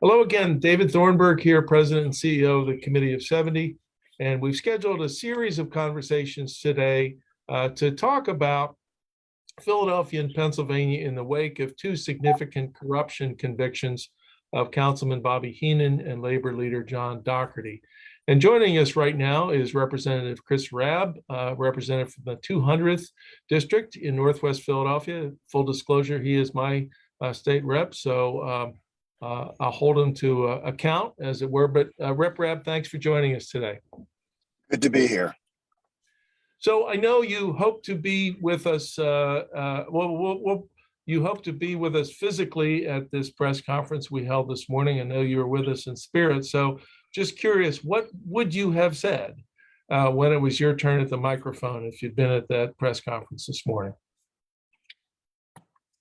Hello again, David Thornburg here, President and CEO of the Committee of 70. And we've scheduled a series of conversations today to talk about Philadelphia and Pennsylvania in the wake of two significant corruption convictions of Councilman Bobby Heenan and Labor leader John Doherty. And joining us right now is Representative Chris Rabb, representative from the 200th District in Northwest Philadelphia. Full disclosure, he is my state rep, so I'll hold him to account, as it were. But Rep Rabb, thanks for joining us today. Good to be here. So I know you hope to be with us. You hope to be with us physically at this press conference we held this morning. I know you were with us in spirit. So just curious, what would you have said when it was your turn at the microphone if you'd been at that press conference this morning?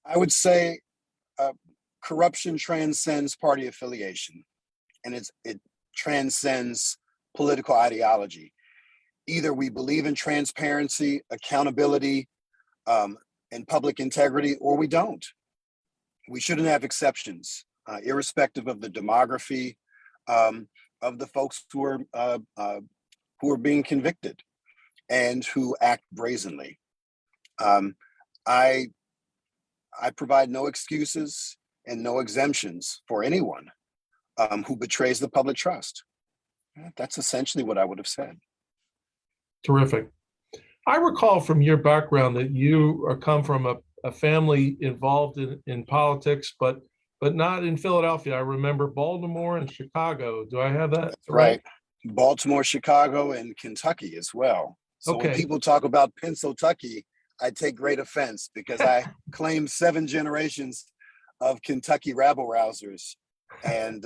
I would say corruption transcends party affiliation, and it transcends political ideology. Either we believe in transparency, accountability, and public integrity, or we don't. We shouldn't have exceptions, irrespective of the demography of the folks who are being convicted and who act brazenly. I provide no excuses and no exemptions for anyone who betrays the public trust. That's essentially what I would have said. Terrific. I recall from your background that you come from a family involved in politics, but not in Philadelphia. I remember Baltimore and Chicago. Do I have that? That's right. Baltimore, Chicago, and Kentucky as well. So okay. When people talk about Pennsylvania, I take great offense because I claim 7 generations of Kentucky rabble-rousers. And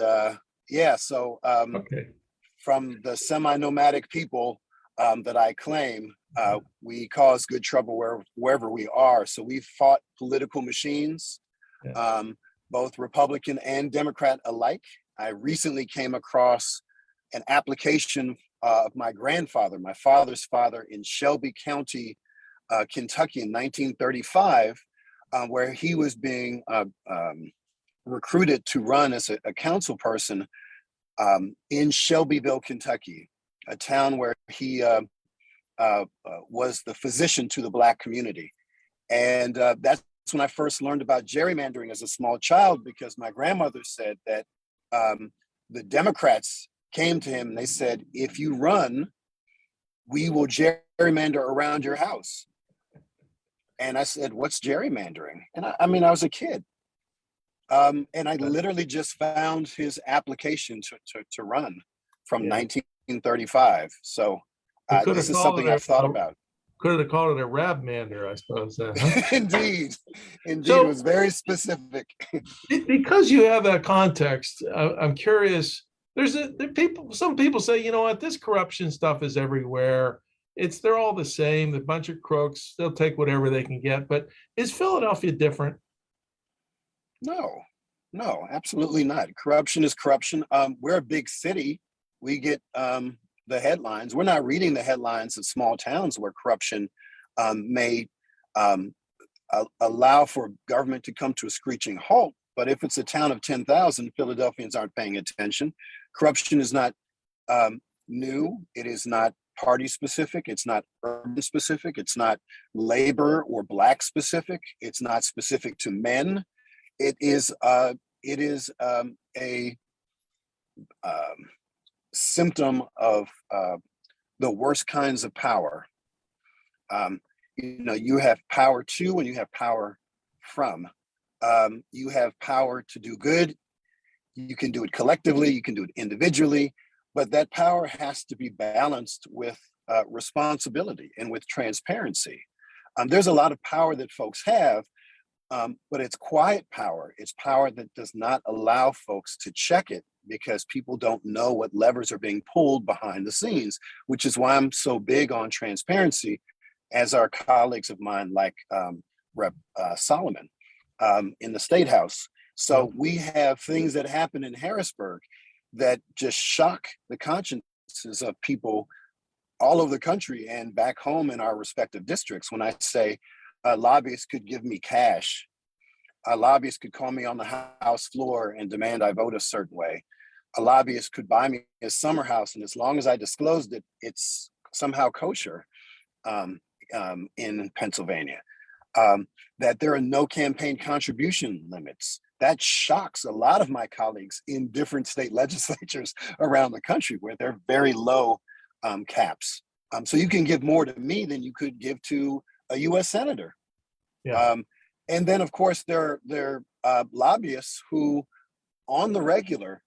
from the semi-nomadic people that I claim, we cause good trouble wherever we are. So we've fought political machines, both Republican and Democrat alike. I recently came across an application of my grandfather, my father's father, in Shelby County, Kentucky in 1935, where he was being recruited to run as a council person in Shelbyville, Kentucky, a town where he was the physician to the Black community. And that's when I first learned about gerrymandering as a small child, because my grandmother said that the Democrats came to him and they said, if you run, we will gerrymander around your house. And I said, what's gerrymandering? And I mean, I was a kid. And I literally just found his application to run from 1935. So this is something I've thought about. Could have called it a Rabmander, I suppose. Indeed. So, it was very specific. Because you have that context, I'm curious. Some people say, you know what, this corruption stuff is everywhere. They're all the same. A bunch of crooks. They'll take whatever they can get. But is Philadelphia different? No, absolutely not. Corruption is corruption. We're a big city. We get the headlines. We're not reading the headlines of small towns where corruption may allow for government to come to a screeching halt. But if it's a town of 10,000, Philadelphians aren't paying attention. Corruption is not new. It is not party specific. It's not urban specific. It's not labor or Black specific. It's not specific to men. It is a symptom of the worst kinds of power. You have power to and you have power from. You have power to do good. You can do it collectively. You can do it individually. But that power has to be balanced with responsibility and with transparency. There's a lot of power that folks have, but it's quiet power. It's power that does not allow folks to check it because people don't know what levers are being pulled behind the scenes, which is why I'm so big on transparency, as are colleagues of mine like Rep. Solomon in the State House. So we have things that happen in Harrisburg that just shock the consciences of people all over the country and back home in our respective districts. When I say lobbyists could give me cash A lobbyist could call me on the House floor and demand I vote a certain way. A lobbyist could buy me a summer house, and as long as I disclosed it, it's somehow kosher in Pennsylvania. That there are no campaign contribution limits. That shocks a lot of my colleagues in different state legislatures around the country where they're very low caps. So you can give more to me than you could give to a US senator. Yeah. And then, of course, there are lobbyists who, on the regular,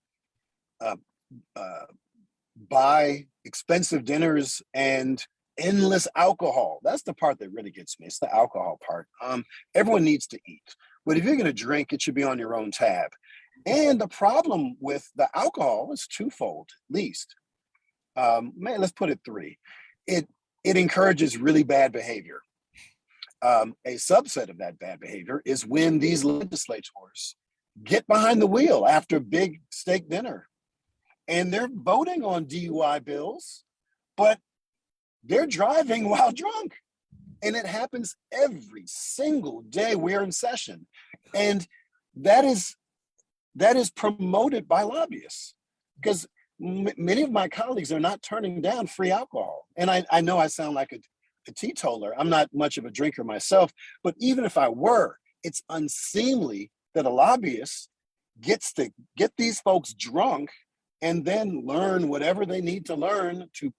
buy expensive dinners and endless alcohol. That's the part that really gets me. It's the alcohol part. Everyone needs to eat, but if you're going to drink, it should be on your own tab. And the problem with the alcohol is twofold, at least. Let's put it three. It encourages really bad behavior. A subset of that bad behavior is when these legislators get behind the wheel after a big steak dinner and they're voting on DUI bills, but they're driving while drunk. And it happens every single day we're in session. And that is promoted by lobbyists, because many of my colleagues are not turning down free alcohol. And I know I sound like a teetotaler. I'm not much of a drinker myself, but even if I were, it's unseemly that a lobbyist gets to get these folks drunk and then learn whatever they need to learn to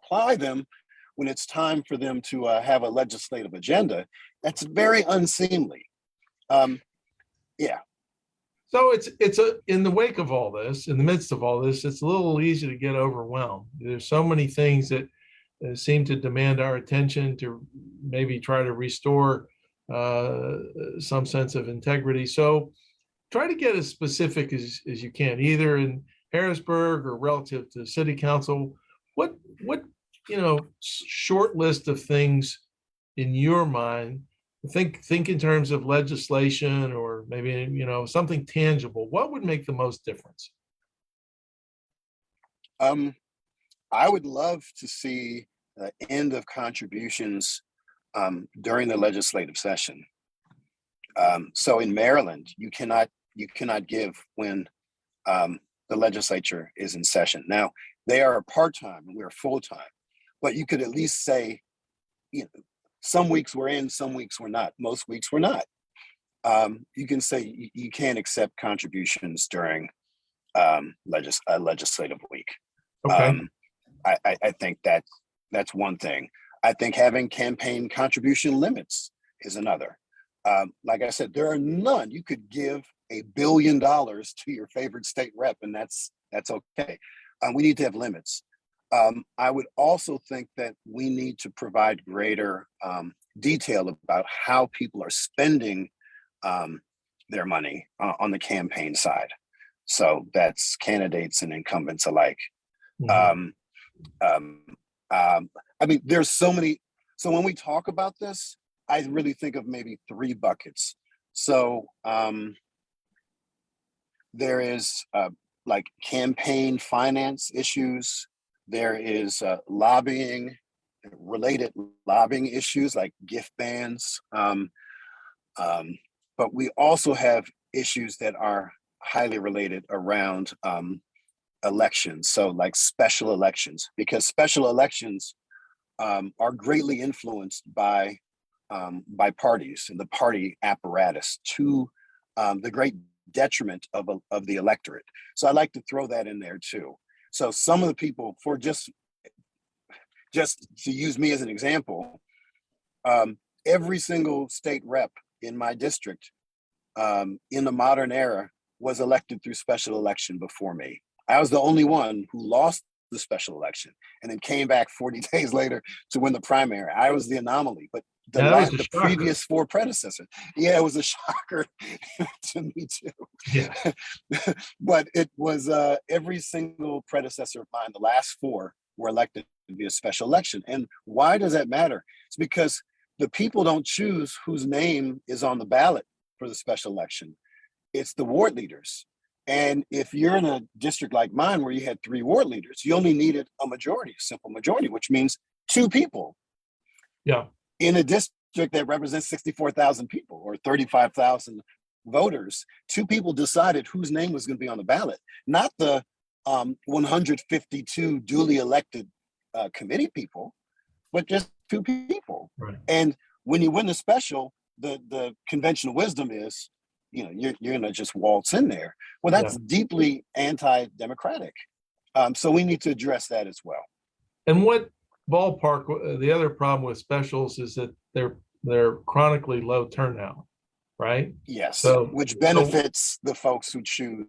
ply them when it's time for them to have a legislative agenda. That's very unseemly. Yeah. So it's in the wake of all this, in the midst of all this, it's a little easy to get overwhelmed. There's so many things that seem to demand our attention to maybe try to restore some sense of integrity. So try to get as specific as you can, either in Harrisburg or relative to city council. What short list of things in your mind, think in terms of legislation or maybe something tangible, what would make the most difference? I would love to see the end of contributions during the legislative session. So in Maryland, you cannot give when the legislature is in session. Now, they are part-time and we're full-time, but you could at least say, some weeks we're in, some weeks we're not. Most weeks we're not. You can say you can't accept contributions during a legislative week. Okay. I think that's one thing. I think having campaign contribution limits is another. Like I said, there are none. You could give $1 billion to your favorite state rep, and that's okay. We need to have limits. I would also think that we need to provide greater detail about how people are spending their money on the campaign side. So that's candidates and incumbents alike. Mhm. I mean, there's so many. So when we talk about this, I really think of maybe 3 buckets. So there is like campaign finance issues. There is related lobbying issues like gift bans. But we also have issues that are highly related around elections. So like special elections, because special elections are greatly influenced by parties and the party apparatus to the great detriment of the electorate. So I like to throw that in there too. So some of the people, for just to use me as an example, every single state rep in my district in the modern era was elected through special election before me. I was the only one who lost the special election and then came back 40 days later to win the primary. I was the anomaly, but the previous 4 predecessors. Yeah, it was a shocker to me too. Yeah. But it was every single predecessor of mine, the last 4 were elected via special election. And why does that matter? It's because the people don't choose whose name is on the ballot for the special election. It's the ward leaders. And if you're in a district like mine where you had 3 ward leaders, you only needed a majority, a simple majority, which means 2 people. Yeah. In a district that represents 64,000 people or 35,000 voters, two people decided whose name was going to be on the ballot, not the 152 duly elected committee people, but just two people. Right. And when you win the special, the conventional wisdom is, you're going to just waltz in there. Well, that's deeply anti-democratic. So we need to address that as well. And what ballpark, the other problem with specials is that they're chronically low turnout, right? Yes, so which benefits the folks who choose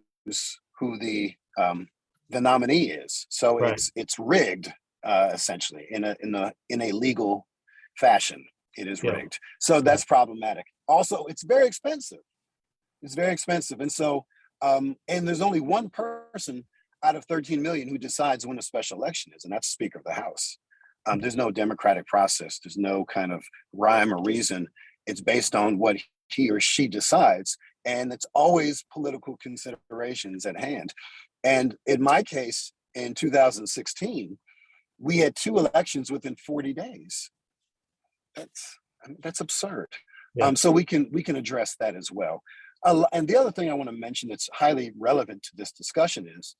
who the nominee is. So right. it's rigged essentially in a legal fashion. It is rigged. So that's problematic. Also, it's very expensive. It's very expensive, and so and there's only one person out of 13 million who decides when a special election is, and that's Speaker of the House. There's no democratic process. There's no kind of rhyme or reason. It's based on what he or she decides, and it's always political considerations at hand. And in my case, in 2016, we had two elections within 40 days. That's absurd. So we can address that as well. And the other thing I want to mention that's highly relevant to this discussion is,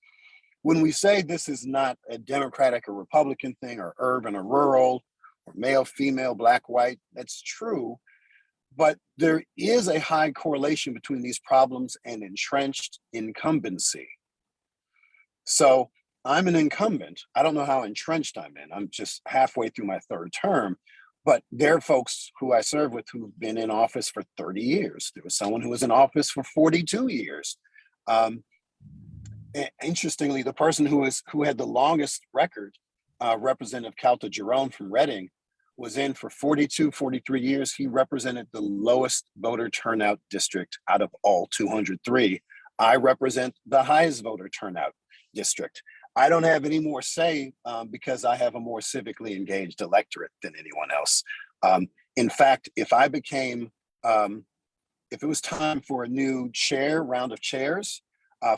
when we say this is not a Democratic or Republican thing, or urban or rural, or male, female, black, white, that's true. But there is a high correlation between these problems and entrenched incumbency. So I'm an incumbent. I don't know how entrenched I'm in. I'm just halfway through my third term. But there are folks who I serve with who've been in office for 30 years. There was someone who was in office for 42 years. Interestingly, the person who had the longest record, Representative Calta-Jerome from Reading, was in for 42, 43 years. He represented the lowest voter turnout district out of all 203. I represent the highest voter turnout district. I don't have any more say because I have a more civically engaged electorate than anyone else. In fact, if it was time for a new round of chairs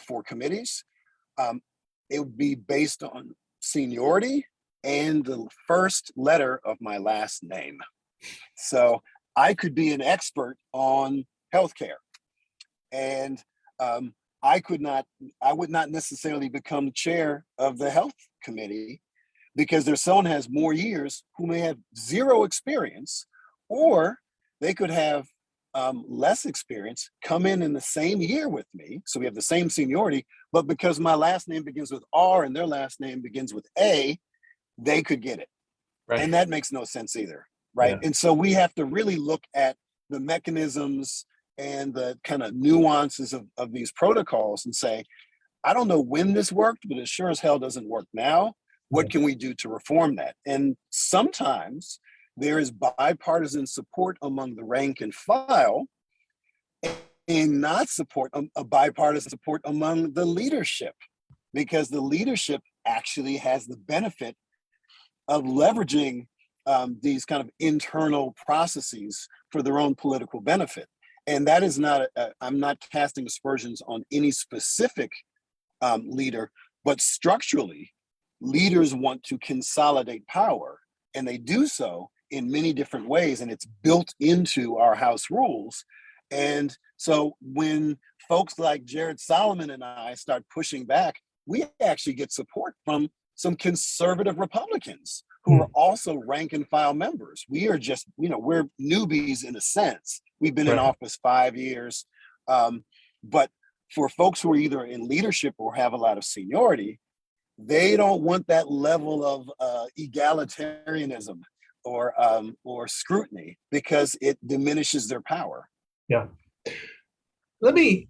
for committees, it would be based on seniority and the first letter of my last name. So I could be an expert on healthcare, and I would not necessarily become chair of the health committee because there's someone who has more years who may have zero experience, or they could have less experience, come in the same year with me. So we have the same seniority, but because my last name begins with R and their last name begins with A, they could get it. Right. And that makes no sense either, right? Yeah. And so we have to really look at the mechanisms and the kind of nuances of these protocols and say, I don't know when this worked, but it sure as hell doesn't work now. What can we do to reform that? And sometimes there is bipartisan support among the rank and file, and not a bipartisan support among the leadership, because the leadership actually has the benefit of leveraging these kind of internal processes for their own political benefit. And that is not, I'm not casting aspersions on any specific leader, but structurally, leaders want to consolidate power, and they do so in many different ways, and it's built into our House rules. And so when folks like Jared Solomon and I start pushing back, we actually get support from some conservative Republicans who are also rank and file members. We are just, we're newbies in a sense. We've been in office 5 years. But for folks who are either in leadership or have a lot of seniority, they don't want that level of egalitarianism or scrutiny, because it diminishes their power. Yeah. Let me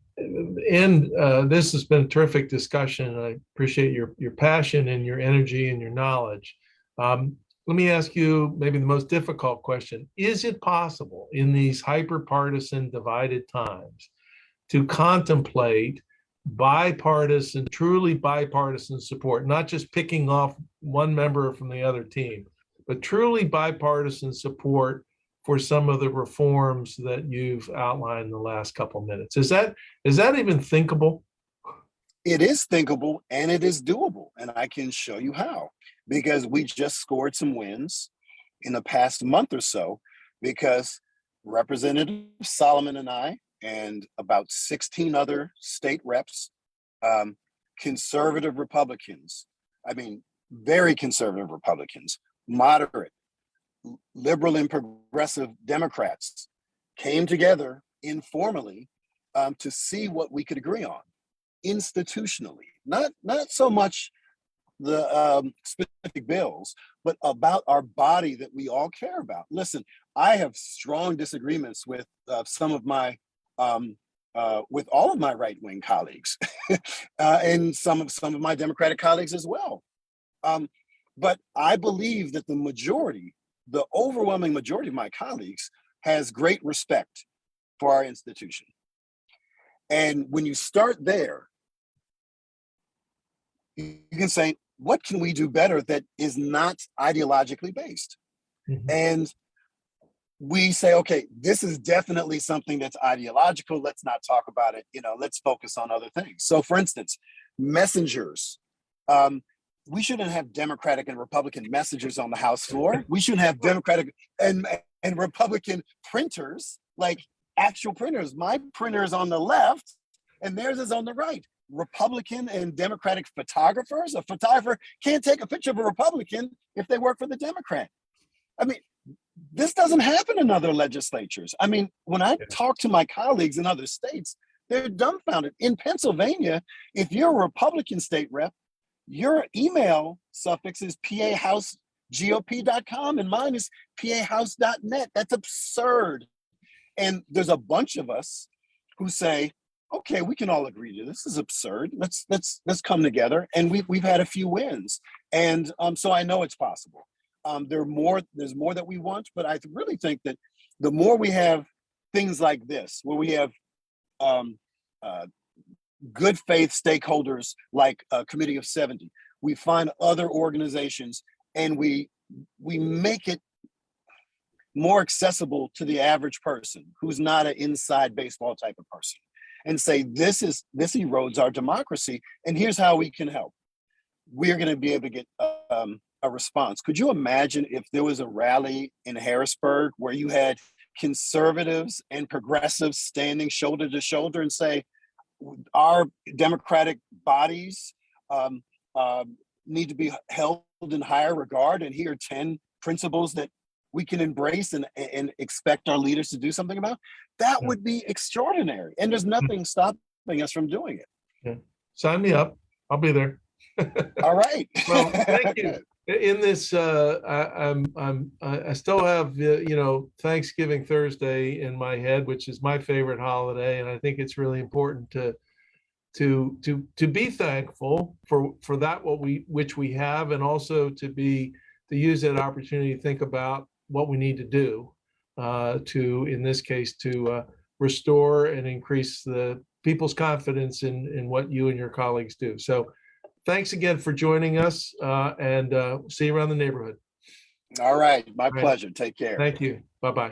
end. This has been a terrific discussion. I appreciate your passion and your energy and your knowledge. Let me ask you maybe the most difficult question. Is it possible in these hyper-partisan divided times to contemplate truly bipartisan support, not just picking off one member from the other team, but truly bipartisan support for some of the reforms that you've outlined in the last couple of minutes? Is that even thinkable? It is thinkable, and it is doable, and I can show you how, because we just scored some wins in the past month or so, because Representative Solomon and I and about 16 other state reps, conservative Republicans, I mean, very conservative Republicans, moderate, liberal and progressive Democrats came together informally to see what we could agree on institutionally, not so much the specific bills, but about our body that we all care about. Listen, I have strong disagreements with some of my, with all of my right-wing colleagues, and some of my Democratic colleagues as well. But I believe that the overwhelming majority of my colleagues has great respect for our institution. And when you start there, you can say, what can we do better that is not ideologically based? Mhm. And we say, okay, this is definitely something that's ideological. Let's not talk about it. Let's focus on other things. So for instance, messengers. We shouldn't have Democratic and Republican messengers on the House floor. We shouldn't have Democratic and Republican printers, like actual printers. My printer is on the left and theirs is on the right. Republican and Democratic photographers. A photographer can't take a picture of a Republican if they work for the Democrat. I mean, this doesn't happen in other legislatures. I mean, when I talk to my colleagues in other states, they're dumbfounded. In Pennsylvania, if you're a Republican state rep, your email suffix is pahousegop.com and mine is pahouse.net. That's absurd. And there's a bunch of us who say, okay, we can all agree to this. This is absurd. Let's come together. And we've had a few wins. And so I know it's possible. There's more that we want, but I really think that the more we have things like this, where we have good faith stakeholders like a Committee of 70, we find other organizations and we make it more accessible to the average person who's not an inside baseball type of person, and say, this erodes our democracy, and here's how we can help. We're going to be able to get a response. Could you imagine if there was a rally in Harrisburg where you had conservatives and progressives standing shoulder to shoulder and say, our democratic bodies need to be held in higher regard, and here are 10 principles that we can embrace and expect our leaders to do something about? That would be extraordinary. And there's nothing stopping us from doing it. Yeah. Sign me up. I'll be there. All right. Well, thank you. In this, I still have Thanksgiving Thursday in my head, which is my favorite holiday, and I think it's really important to be thankful for that which we have, and also to use that opportunity to think about what we need to do to, in this case, to restore and increase the people's confidence in what you and your colleagues do. So thanks again for joining us, and see you around the neighborhood. All right. My pleasure. Take care. Thank you. Bye-bye.